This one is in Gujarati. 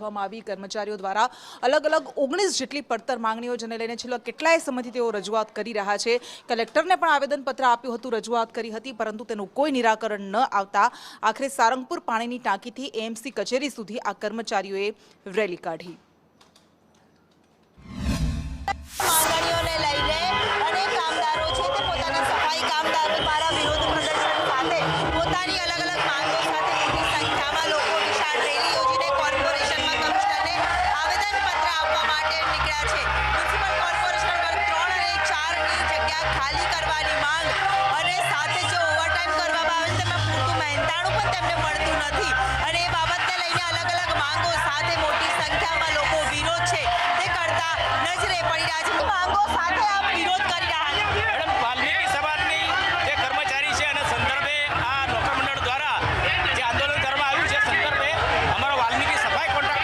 કાઢવામાં આવી। કર્મચારીઓ દ્વારા અલગ અલગ 19 જેટલી પડતર માંગણીઓ જેને લઈને છેલ્લા કેટલાય સમયથી તેઓ રજૂઆત કરી રહ્યા છે। કલેક્ટરને પણ આવેદનપત્ર આપ્યું હતું, રજૂઆત કરી હતી, પરંતુ તેનું કોઈ નિરાકરણ ન આવતા આખરે સારંગપુર પાણીની ટાંકીથી એએમસી કચેરી સુધી આ કર્મચારીઓએ રેલી કાઢી। માંગણીઓને લઈને અનેક કામદારો છે તે પોતાના સફાઈ કામદારો દ્વારા વિરોધ પ્રદર્શન સાથે પોતાની અલગ અલગ માંગો સાથે મોટી સંખ્યામાં લોકો વિશાળ રેલી યોજીને કોર્પોરેશનમાં કમિશનરને આવેદનપત્ર આપવા માટે નીકળ્યા છે। મ્યુનિસિપલ કોર્પોરેશન વર્ગ 3 અને 4ની જગ્યા ખાલી કરવાની માંગ અને સાથે જે ઓવરટાઈમ કરવામાં આવે છે તેમાં પૂરતું મહેનતાણું પણ તેમને મળતું નથી અને એ બાબતને લઈને અલગ અલગ માંગો સાથે મોટી સંખ્યામાં લોકો વિરોધ છે તે કરતા નજરે પડી રહ્યા છે। માંગો સાથે આપ વિરોધ કરી રહ્યા છો? મેડમ, વાલ્મીકી સમાજની જે કર્મચારી છે અને સંદર્ભે આ નોકર મંડળ દ્વારા જે આંદોલન કરવામાં આવ્યું છે સંદર્ભે અમારો વાલ્મીકી સફાઈ કોન્ટ્રાક્ટ